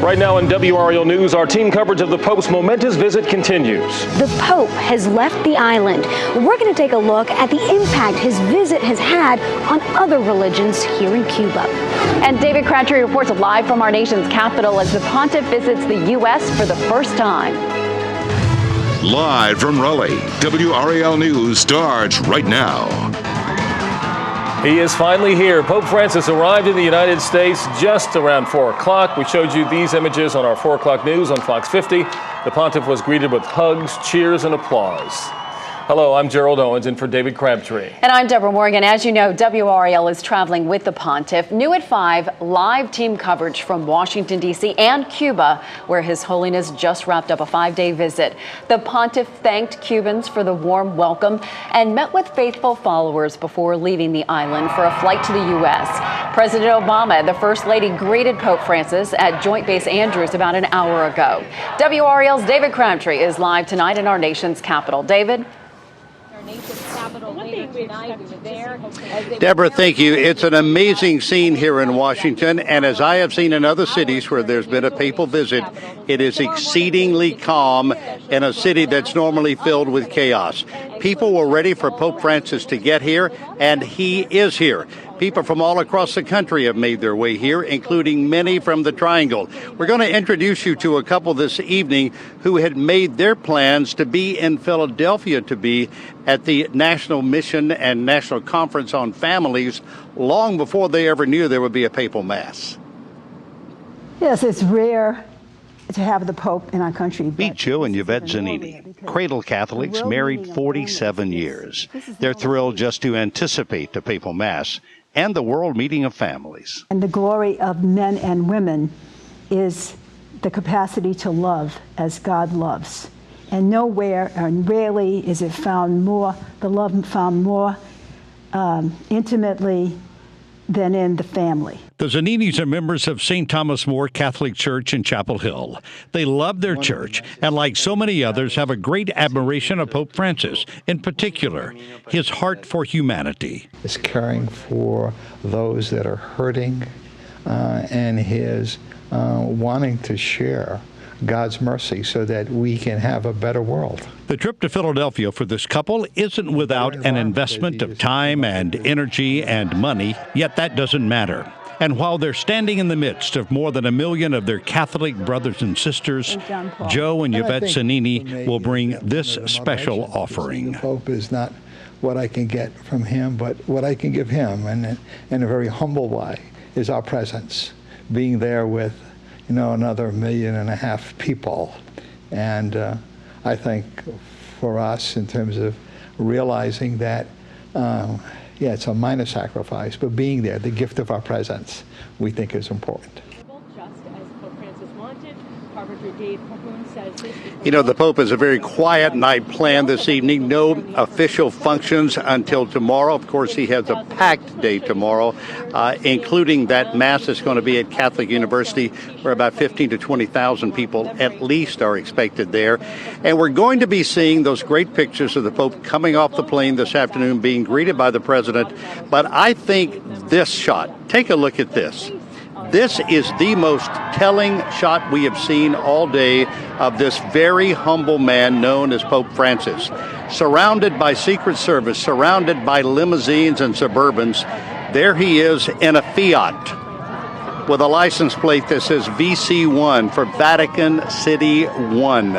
Right now in WRAL News, our team coverage of the Pope's momentous visit continues. The Pope has left the island. We're going to take a look at the impact his visit has had on other religions here in Cuba. And David Crabtree reports live from our nation's capital as the Pontiff visits the U.S. for the first time. Live from Raleigh, WRAL News starts right now. He is finally here. Pope Francis arrived in the United States just around 4 o'clock. We showed you these images on our 4 o'clock news on Fox 50. The Pontiff was greeted with hugs, cheers, and applause. Hello, I'm Gerald Owens in for David Crabtree. And I'm Deborah Morgan. As you know, WRAL is traveling with the Pontiff. New at 5, live team coverage from Washington, D.C. and Cuba, where His Holiness just wrapped up a 5-day visit. The Pontiff thanked Cubans for the warm welcome and met with faithful followers before leaving the island for a flight to the U.S. President Obama and the First Lady greeted Pope Francis at Joint Base Andrews about an hour ago. WRAL's David Crabtree is live tonight in our nation's capital. David? Deborah, thank you. It's an amazing scene here in Washington, and as I have seen in other cities where there's been a papal visit, it is exceedingly calm in a city that's normally filled with chaos. People were ready for Pope Francis to get here, and he is here. People from all across the country have made their way here, including many from the Triangle. We're going to introduce you to a couple this evening who had made their plans to be in Philadelphia to be at the National Mission and National Conference on Families long before they ever knew there would be a papal mass. Yes, it's rare to have the Pope in our country. Meet Joe and Yvette Zanini, cradle Catholics married 47 years. They're thrilled just to anticipate the papal mass and the World Meeting of Families. And the glory of men and women is the capacity to love as God loves. And nowhere and rarely is it found more, the love found more intimately than in the family. The Zaninis are members of St. Thomas More Catholic Church in Chapel Hill. They love their church and, like so many others, have a great admiration of Pope Francis, in particular, his heart for humanity. His caring for those that are hurting and his wanting to share God's mercy so that we can have a better world. The trip to Philadelphia for this couple isn't without an investment of time and energy and money, yet that doesn't matter. And while they're standing in the midst of more than 1 million of their Catholic brothers and sisters, Joe and Yvette Zanini will bring this special offering. The Pope is not what I can get from him, but what I can give him, and in a very humble way, is our presence, being there with another 1.5 million people. And I think for us, in terms of realizing that, it's a minor sacrifice, but being there, the gift of our presence, we think is important. The Pope has a very quiet night planned this evening. No official functions until tomorrow. Of course, he has a packed day tomorrow, including that Mass that's going to be at Catholic University, where about 15 to 20,000 people at least are expected there. And we're going to be seeing those great pictures of the Pope coming off the plane this afternoon, being greeted by the President. But I think this shot, take a look at this. This is the most telling shot we have seen all day of this very humble man known as Pope Francis. Surrounded by Secret Service, surrounded by limousines and Suburbans, there he is in a Fiat with a license plate that says VC1 for Vatican City 1.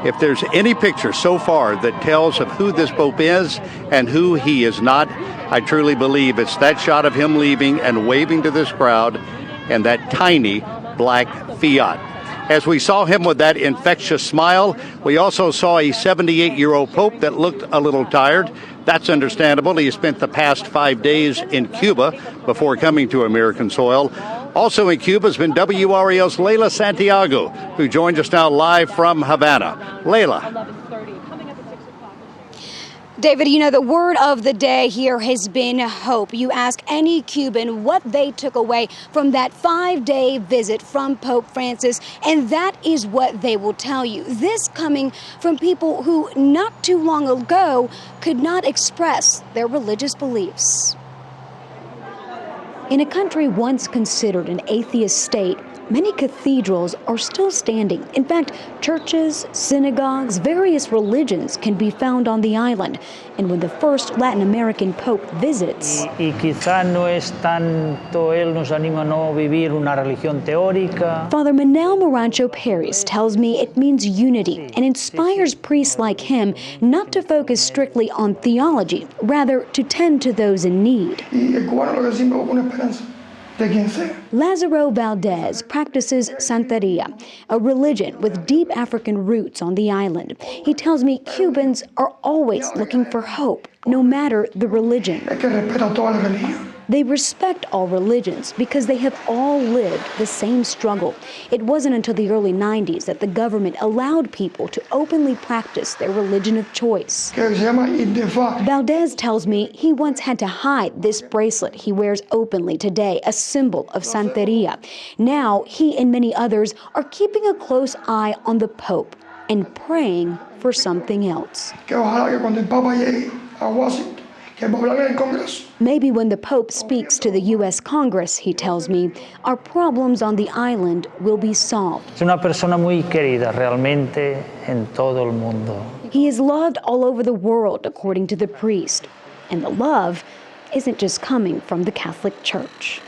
If there's any picture so far that tells of who this Pope is and who he is not, I truly believe it's that shot of him leaving and waving to this crowd and that tiny black Fiat. As we saw him with that infectious smile, we also saw a 78-year-old Pope that looked a little tired. That's understandable. He spent the past 5 days in Cuba before coming to American soil. Also in Cuba has been WRAL's Leila Santiago, who joins us now live from Havana. Leila. David, the word of the day here has been hope. You ask any Cuban what they took away from that 5-day visit from Pope Francis, and that is what they will tell you. This coming from people who not too long ago could not express their religious beliefs. In a country once considered an atheist state, many cathedrals are still standing. In fact, churches, synagogues, various religions can be found on the island. And when the first Latin American pope visits, Y quizá no es tanto él nos anima a no vivir una religión teórica. Father Manel Morancho Peris tells me it means unity and inspires priests like him not to focus strictly on theology, rather to tend to those in need. Lazaro Valdez practices Santeria, a religion with deep African roots on the island. He tells me Cubans are always looking for hope, no matter the religion. They respect all religions because they have all lived the same struggle. It wasn't until the early 90s that the government allowed people to openly practice their religion of choice. Valdez tells me he once had to hide this bracelet he wears openly today, a symbol of Santeria. Now, he and many others are keeping a close eye on the Pope and praying for something else. Maybe when the Pope speaks to the U.S. Congress, he tells me, our problems on the island will be solved. Es una persona muy querida realmente en todo el mundo. He is loved all over the world, according to the priest. And the love isn't just coming from the Catholic Church.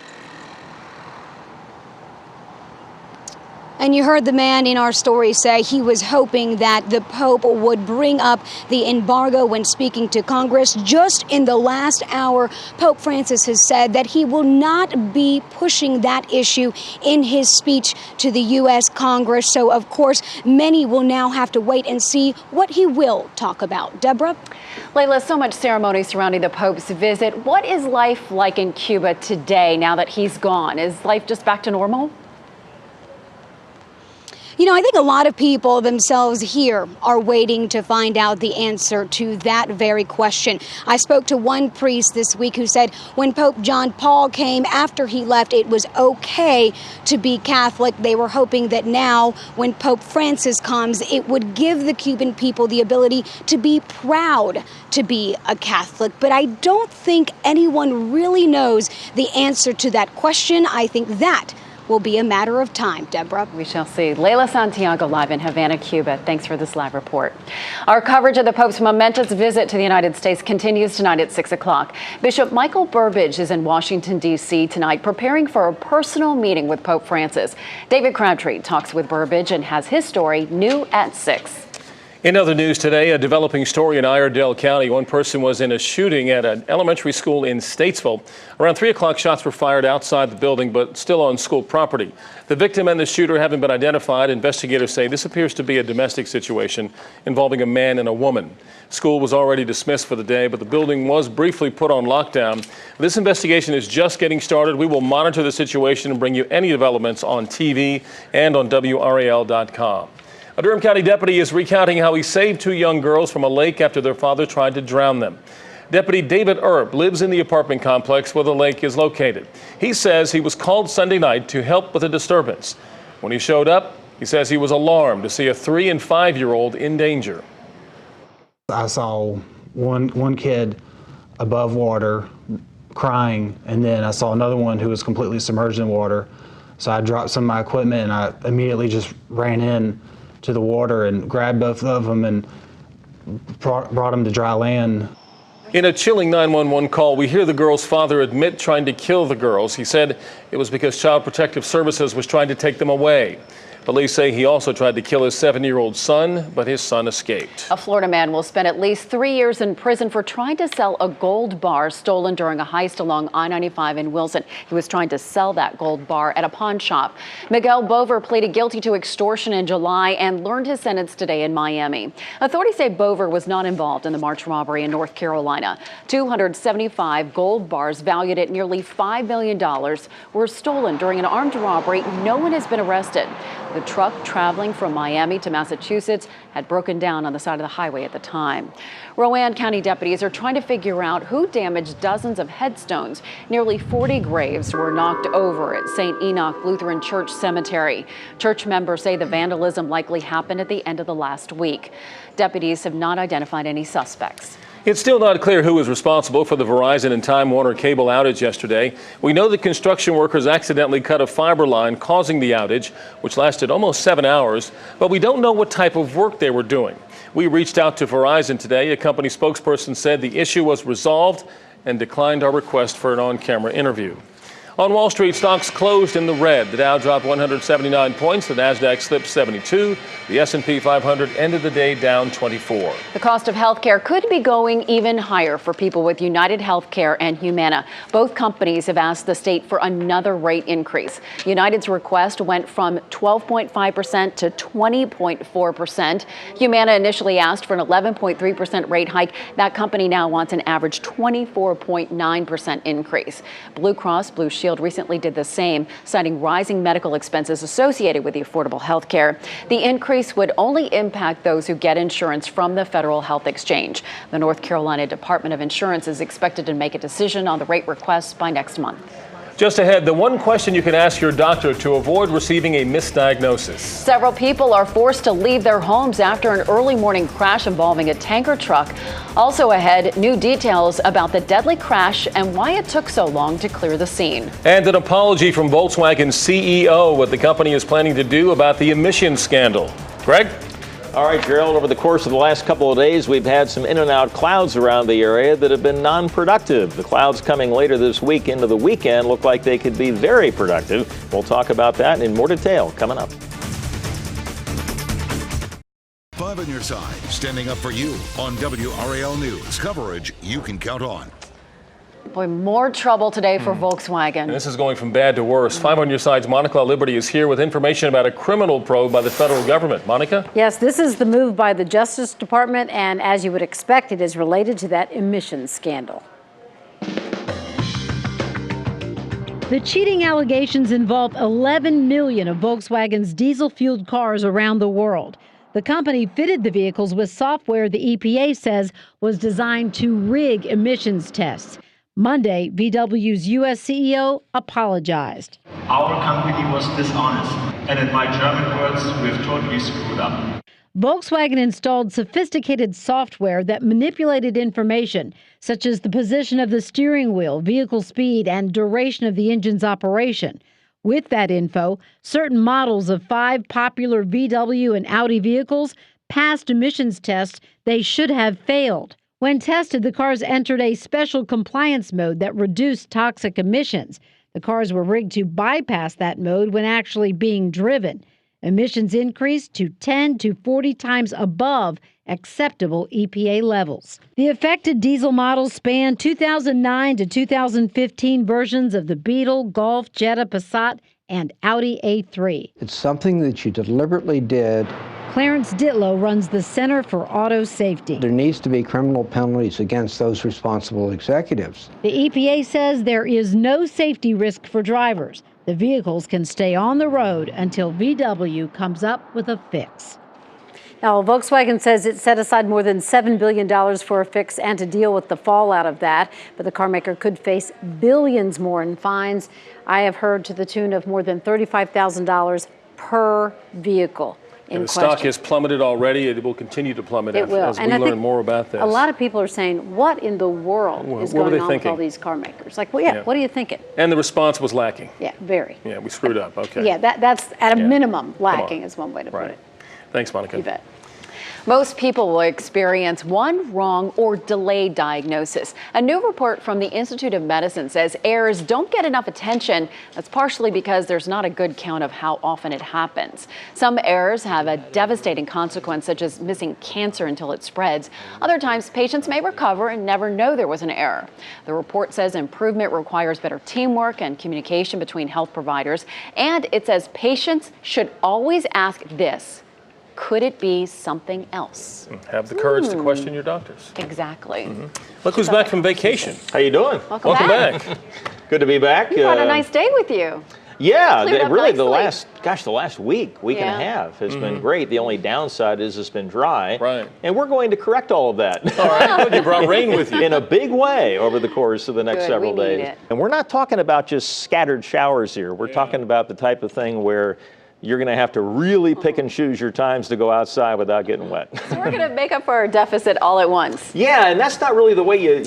And you heard the man in our story say he was hoping that the Pope would bring up the embargo when speaking to Congress. Just in the last hour, Pope Francis has said that he will not be pushing that issue in his speech to the U.S. Congress. So, of course, many will now have to wait and see what he will talk about. Deborah? Layla, so much ceremony surrounding the Pope's visit. What is life like in Cuba today now that he's gone? Is life just back to normal? You know, I think a lot of people themselves here are waiting to find out the answer to that very question. I spoke to one priest this week who said when Pope John Paul came, after he left, it was okay to be Catholic. They were hoping that now, when Pope Francis comes, it would give the Cuban people the ability to be proud to be a Catholic. But I don't think anyone really knows the answer to that question. I think that will be a matter of time. Deborah? We shall see. Layla Santiago live in Havana, Cuba. Thanks for this live report. Our coverage of the Pope's momentous visit to the United States continues tonight at 6 o'clock. Bishop Michael Burbidge is in Washington, D.C. tonight, preparing for a personal meeting with Pope Francis. David Crabtree talks with Burbidge and has his story new at 6. In other news today, a developing story in Iredell County. One person was in a shooting at an elementary school in Statesville. Around 3 o'clock, shots were fired outside the building, but still on school property. The victim and the shooter haven't been identified. Investigators say this appears to be a domestic situation involving a man and a woman. School was already dismissed for the day, but the building was briefly put on lockdown. This investigation is just getting started. We will monitor the situation and bring you any developments on TV and on WRAL.com. A Durham County deputy is recounting how he saved 2 young girls from a lake after their father tried to drown them. Deputy David Erb lives in the apartment complex where the lake is located. He says he was called Sunday night to help with a disturbance. When he showed up, he says he was alarmed to see a 3- and 5-year-old in danger. I saw one kid above water crying, and then I saw another one who was completely submerged in water. So I dropped some of my equipment and I immediately just ran in to the water and grabbed both of them and brought them to dry land. In a chilling 911 call, we hear the girl's father admit trying to kill the girls. He said it was because Child Protective Services was trying to take them away. Police say he also tried to kill his 7-year-old son, but his son escaped. A Florida man will spend at least 3 years in prison for trying to sell a gold bar stolen during a heist along I-95 in Wilson. He was trying to sell that gold bar at a pawn shop. Miguel Bover pleaded guilty to extortion in July and learned his sentence today in Miami. Authorities say Bover was not involved in the March robbery in North Carolina. 275 gold bars valued at nearly $5 million were stolen during an armed robbery. No one has been arrested. The truck traveling from Miami to Massachusetts had broken down on the side of the highway at the time. Rowan County deputies are trying to figure out who damaged dozens of headstones. Nearly 40 graves were knocked over at St. Enoch Lutheran Church Cemetery. Church members say the vandalism likely happened at the end of the last week. Deputies have not identified any suspects. It's still not clear who is responsible for the Verizon and Time Warner cable outage yesterday. We know that construction workers accidentally cut a fiber line, causing the outage, which lasted almost 7 hours, but we don't know what type of work they were doing. We reached out to Verizon today. A company spokesperson said the issue was resolved and declined our request for an on-camera interview. On Wall Street, stocks closed in the red. The Dow dropped 179 points. The Nasdaq slipped 72. The S&P 500 ended the day down 24. The cost of health care could be going even higher for people with United Healthcare and Humana. Both companies have asked the state for another rate increase. United's request went from 12.5% to 20.4%. Humana initially asked for an 11.3% rate hike. That company now wants an average 24.9% increase. Blue Cross Blue Shield recently did the same, citing rising medical expenses associated with the affordable health care. The increase would only impact those who get insurance from the Federal Health Exchange. The North Carolina Department of Insurance is expected to make a decision on the rate request by next month. Just ahead, the one question you can ask your doctor to avoid receiving a misdiagnosis. Several people are forced to leave their homes after an early morning crash involving a tanker truck. Also ahead, new details about the deadly crash and why it took so long to clear the scene. And an apology from Volkswagen's CEO, what the company is planning to do about the emissions scandal. Greg? All right, Gerald, over the course of the last couple of days, we've had some in and out clouds around the area that have been non-productive. The clouds coming later this week into the weekend look like they could be very productive. We'll talk about that in more detail coming up. 5 on your side, standing up for you on WRAL News. Coverage you can count on. Boy, more trouble today for Volkswagen. And this is going from bad to worse. 5 on your side's Monica Liberty is here with information about a criminal probe by the federal government. Monica? Yes, this is the move by the Justice Department, and as you would expect, it is related to that emissions scandal. The cheating allegations involve 11 million of Volkswagen's diesel-fueled cars around the world. The company fitted the vehicles with software the EPA says was designed to rig emissions tests. Monday, VW's U.S. CEO apologized. Our company was dishonest, and in my German words, we've totally screwed up. Volkswagen installed sophisticated software that manipulated information, such as the position of the steering wheel, vehicle speed, and duration of the engine's operation. With that info, certain models of 5 popular VW and Audi vehicles passed emissions tests they should have failed. When tested, the cars entered a special compliance mode that reduced toxic emissions. The cars were rigged to bypass that mode when actually being driven. Emissions increased to 10 to 40 times above acceptable EPA levels. The affected diesel models span 2009 to 2015 versions of the Beetle, Golf, Jetta, Passat, and Audi A3. It's something that you deliberately did. Clarence Ditlow runs the Center for Auto Safety. There needs to be criminal penalties against those responsible executives. The EPA says there is no safety risk for drivers. The vehicles can stay on the road until VW comes up with a fix. Now, Volkswagen says it set aside more than $7 billion for a fix and to deal with the fallout of that. But the carmaker could face billions more in fines. I have heard to the tune of more than $35,000 per vehicle. And the stock has plummeted already. It will continue to plummet as we learn more about this. A lot of people are saying, what in the world is going on with all these car makers? Like, well, yeah, what are you thinking? And the response was lacking. Yeah, very. Yeah, we screwed up. Okay. Yeah, that's at a minimum lacking is one way to put it. Thanks, Monica. You bet. Most people will experience one wrong or delayed diagnosis. A new report from the Institute of Medicine says errors don't get enough attention. That's partially because there's not a good count of how often it happens. Some errors have a devastating consequence, such as missing cancer until it spreads. Other times, patients may recover and never know there was an error. The report says improvement requires better teamwork and communication between health providers. And it says patients should always ask this: could it be something else? Have the courage to question your doctors. Exactly. Look who's back from vacation. How you doing? Welcome back. Good to be back. We had a nice day with you. Yeah, really nicely. the last week and a half has been great. The only downside is it's been dry. Right. And we're going to correct all of that. All right, you brought rain with you. In a big way over the course of the next several we need days. it. And we're not talking about just scattered showers here. We're talking about the type of thing where you're going to have to really pick and choose your times to go outside without getting wet. So we're going to make up for our deficit all at once. Yeah, and that's not really the way you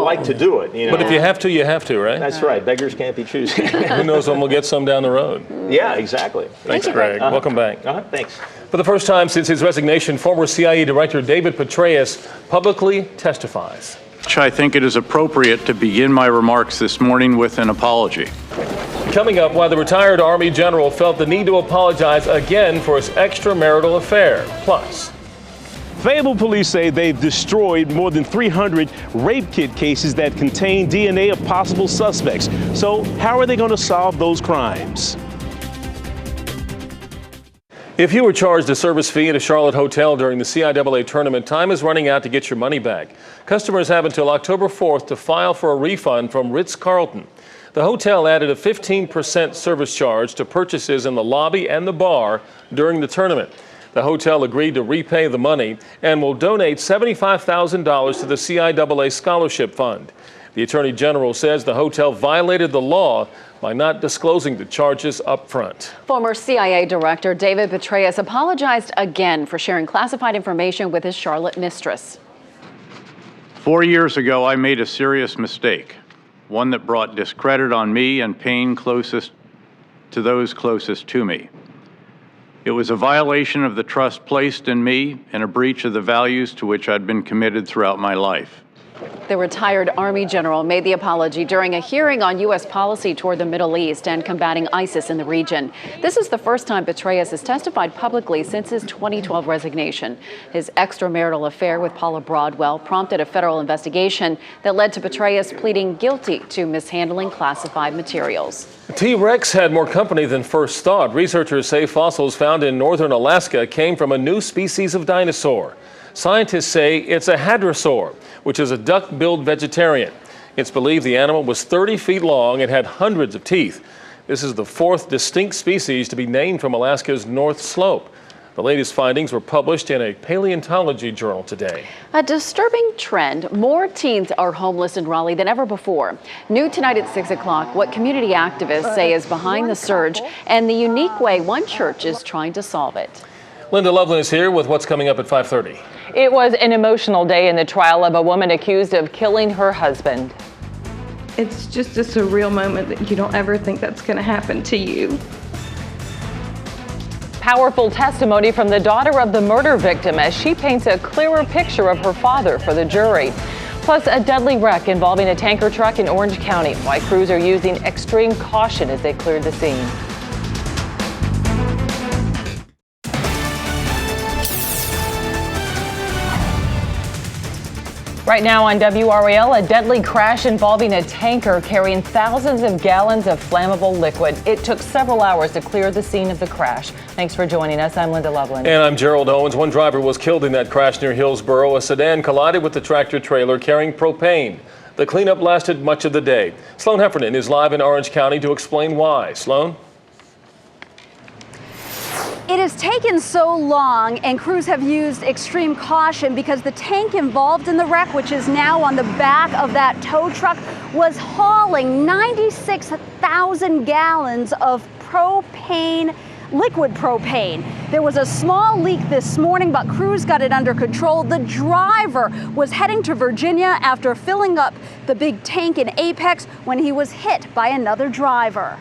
like to do it. You know? But if you have to, you have to, right? That's right. Beggars can't be choosing. Who knows when we'll get some down the road. Yeah, exactly. Thanks, Greg. Welcome back. Thanks. For the first time since his resignation, former CIA Director David Petraeus publicly testifies. I think it is appropriate to begin my remarks this morning with an apology. Coming up, why the retired Army general felt the need to apologize again for his extramarital affair. Plus, Fayetteville police say they've destroyed more than 300 rape kit cases that contain DNA of possible suspects. So how are they going to solve those crimes? if you were charged a service fee at a Charlotte hotel during the CIAA tournament, time is running out to get your money back. Customers have until October 4th to file for a refund from Ritz-Carlton. The hotel added a 15% service charge to purchases in the lobby and the bar during the tournament. The hotel agreed to repay the money and will donate $75,000 to the CIAA Scholarship Fund. The Attorney General says the hotel violated the law by not disclosing the charges up front. Former CIA Director David Petraeus apologized again for sharing classified information with his Charlotte mistress. 4 years ago, I made a serious mistake, one that brought discredit on me and pain closest to those closest to me. It was a violation of the trust placed in me and a breach of the values to which I'd been committed throughout my life. The retired Army general made the apology during a hearing on U.S. policy toward the Middle East and combating ISIS in the region. This is the first time Petraeus has testified publicly since his 2012 resignation. His extramarital affair with Paula Broadwell prompted a federal investigation that led to Petraeus pleading guilty to mishandling classified materials. T-Rex had more company than first thought. Researchers say fossils found in northern Alaska came from a new species of dinosaur. Scientists say it's a hadrosaur, which is a duck-billed vegetarian. It's believed the animal was 30 feet long and had hundreds of teeth. This is the fourth distinct species to be named from Alaska's North Slope. The latest findings were published in a paleontology journal today. A disturbing trend. More teens are homeless in Raleigh than ever before. New tonight at 6 o'clock, what community activists say is behind the surge and the unique way one church is trying to solve it. Linda Loveland is here with what's coming up at 5:30. It was an emotional day in the trial of a woman accused of killing her husband. It's just a surreal moment that you don't ever think that's going to happen to you. Powerful testimony from the daughter of the murder victim as she paints a clearer picture of her father for the jury. Plus, a deadly wreck involving a tanker truck in Orange County. Why crews are using extreme caution as they cleared the scene. Right now on WRAL, a deadly crash involving a tanker carrying thousands of gallons of flammable liquid. It took several hours to clear the scene of the crash. Thanks for joining us. I'm Linda Loveland. And I'm Gerald Owens. One driver was killed in that crash near Hillsboro. A sedan collided with the tractor trailer carrying propane. The cleanup lasted much of the day. Sloan Heffernan is live in Orange County to explain why. Sloan? It has taken so long, and crews have used extreme caution because the tank involved in the wreck, which is now on the back of that tow truck, was hauling 96,000 gallons of propane, liquid propane. There was a small leak this morning, but crews got it under control. The driver was heading to Virginia after filling up the big tank in Apex when he was hit by another driver.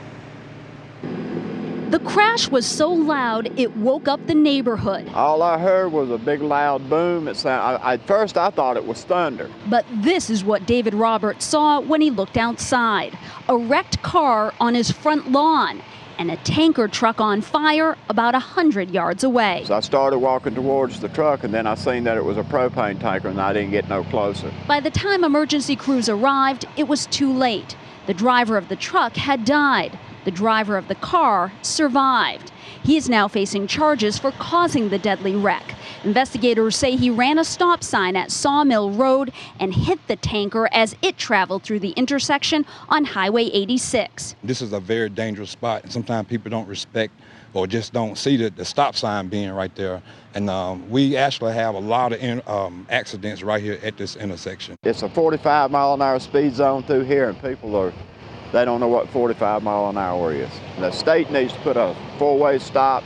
The crash was so loud, it woke up the neighborhood. All I heard was a big loud boom. At first I thought it was thunder. But this is what David Roberts saw when he looked outside. A wrecked car on his front lawn and a tanker truck on fire about 100 yards away. So I started walking towards the truck, and then I seen that it was a propane tanker, and I didn't get no closer. By the time emergency crews arrived, it was too late. The driver of the truck had died. The driver of the car survived. He is now facing charges for causing the deadly wreck. Investigators say he ran a stop sign at Sawmill Road and hit the tanker as it traveled through the intersection on Highway 86. This is a very dangerous spot, and sometimes people don't respect or just don't see the stop sign being right there. And we actually have a lot of accidents right here at this intersection. It's a 45-mile-an-hour speed zone through here, and people are they don't know what 45 mile an hour is. The state needs to put a four-way stop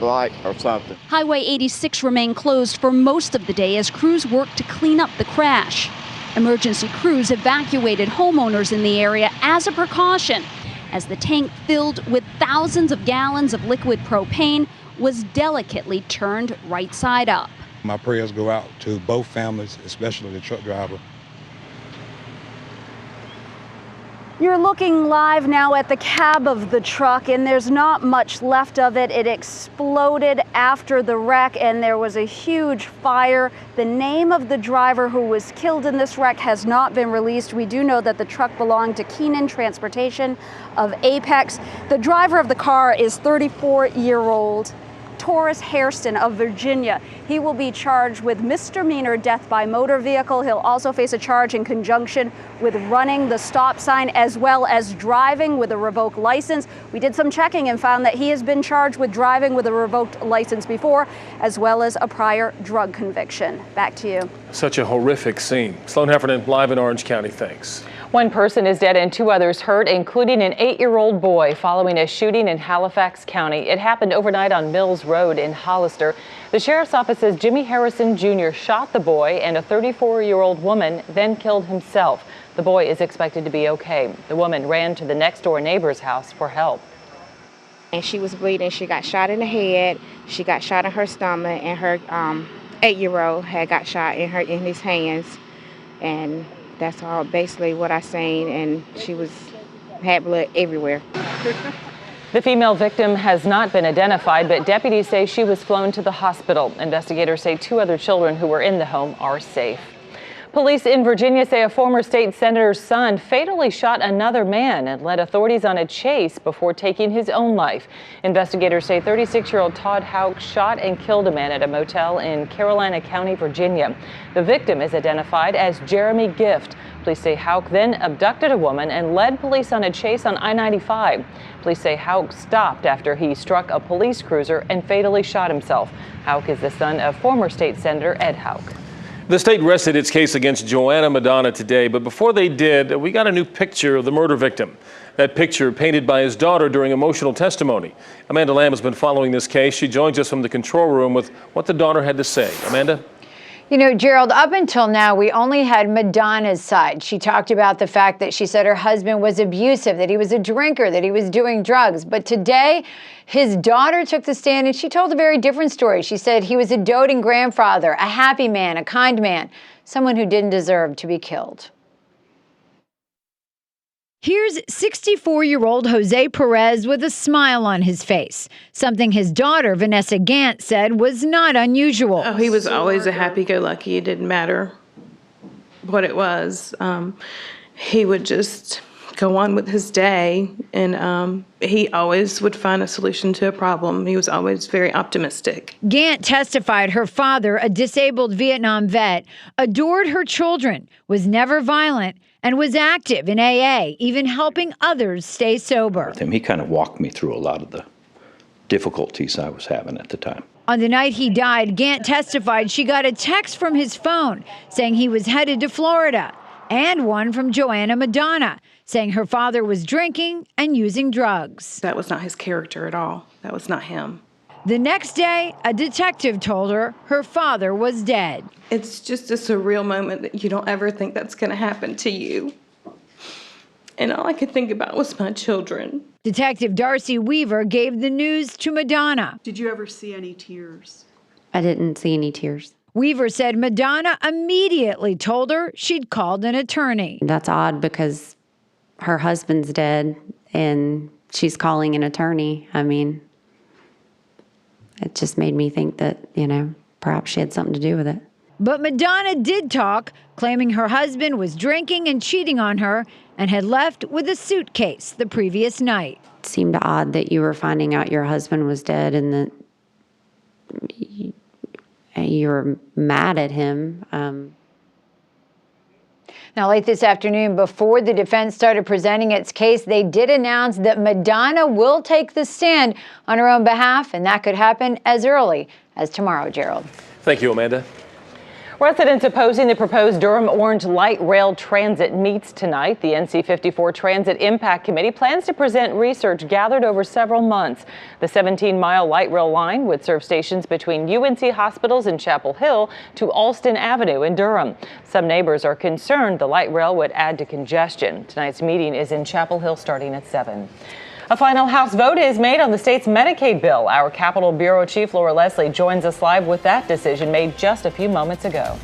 light or something. Highway 86 remained closed for most of the day as crews worked to clean up the crash. Emergency crews evacuated homeowners in the area as a precaution, as the tank filled with thousands of gallons of liquid propane was delicately turned right side up. My prayers go out to both families, especially the truck driver. You're looking live now at the cab of the truck, and there's not much left of it. It exploded after the wreck, and there was a huge fire. The name of the driver who was killed in this wreck has not been released. We do know that the truck belonged to Keenan Transportation of Apex. The driver of the car is 34-year-old Taurus Hairston of Virginia. He will be charged with misdemeanor death by motor vehicle. He'll also face a charge in conjunction with running the stop sign as well as driving with a revoked license. We did some checking and found that he has been charged with driving with a revoked license before, as well as a prior drug conviction. Back to you. Such a horrific scene. Sloan Heffernan, live in Orange County. Thanks. One person is dead and 2 others hurt, including an 8-year-old boy, following a shooting in Halifax County. It happened overnight on Mills Road in Hollister. The sheriff's office says Jimmy Harrison Jr. shot the boy and a 34-year-old woman, then killed himself. The boy is expected to be okay. The woman ran to the next-door neighbor's house for help. And she was bleeding. She got shot in the head. She got shot in her stomach, and her 8-year-old had got shot in his hands. And that's all basically what I seen, and she had blood everywhere. The female victim has not been identified, but deputies say she was flown to the hospital. Investigators say 2 other children who were in the home are safe. Police in Virginia say a former state senator's son fatally shot another man and led authorities on a chase before taking his own life. Investigators say 36-year-old Todd Houck shot and killed a man at a motel in Carolina County, Virginia. The victim is identified as Jeremy Gift. Police say Houck then abducted a woman and led police on a chase on I-95. Police say Houck stopped after he struck a police cruiser and fatally shot himself. Houck is the son of former state senator Ed Houck. The state rested its case against Joanna Madonna today, but before they did, we got a new picture of the murder victim. That picture painted by his daughter during emotional testimony. Amanda Lamb has been following this case. She joins us from the control room with what the daughter had to say. Amanda? You know, Gerald, up until now, we only had Madonna's side. She talked about the fact that she said her husband was abusive, that he was a drinker, that he was doing drugs. But today, his daughter took the stand and she told a very different story. She said he was a doting grandfather, a happy man, a kind man, someone who didn't deserve to be killed. Here's 64-year-old Jose Perez with a smile on his face, something his daughter, Vanessa Gant, said was not unusual. Oh, he was always a happy-go-lucky. It didn't matter what it was. He would just go on with his day, and he always would find a solution to a problem. He was always very optimistic. Gant testified her father, a disabled Vietnam vet, adored her children, was never violent, and was active in AA, even helping others stay sober. He kind of walked me through a lot of the difficulties I was having at the time. On the night he died, Gant testified she got a text from his phone saying he was headed to Florida, and one from Joanna Madonna saying her father was drinking and using drugs. That was not his character at all. That was not him. The next day, a detective told her father was dead. It's just a surreal moment that you don't ever think that's going to happen to you. And all I could think about was my children. Detective Darcy Weaver gave the news to Madonna. Did you ever see any tears? I didn't see any tears. Weaver said Madonna immediately told her she'd called an attorney. That's odd because her husband's dead and she's calling an attorney. I mean, it just made me think that, perhaps she had something to do with it. But Madonna did talk, claiming her husband was drinking and cheating on her and had left with a suitcase the previous night. It seemed odd that you were finding out your husband was dead and that you were mad at him. Now, late this afternoon, before the defense started presenting its case, they did announce that Madonna will take the stand on her own behalf, and that could happen as early as tomorrow, Gerald. Thank you, Amanda. Residents opposing the proposed Durham Orange Light Rail Transit meets tonight. The NC-54 Transit Impact Committee plans to present research gathered over several months. The 17-mile light rail line would serve stations between UNC hospitals in Chapel Hill to Alston Avenue in Durham. Some neighbors are concerned the light rail would add to congestion. Tonight's meeting is in Chapel Hill starting at 7. A final House vote is made on the state's Medicaid bill. Our Capitol Bureau Chief Laura Leslie joins us live with that decision made just a few moments ago.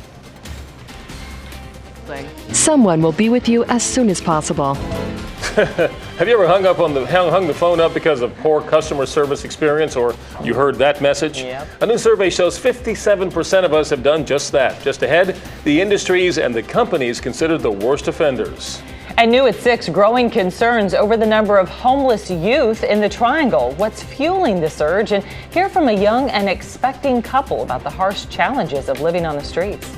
Someone will be with you as soon as possible. Have you ever hung the phone up because of poor customer service experience, or you heard that message? Yep. A new survey shows 57% of us have done just that. Just ahead, the industries and the companies considered the worst offenders. And new at 6, growing concerns over the number of homeless youth in the Triangle. What's fueling the surge? And hear from a young and expecting couple about the harsh challenges of living on the streets.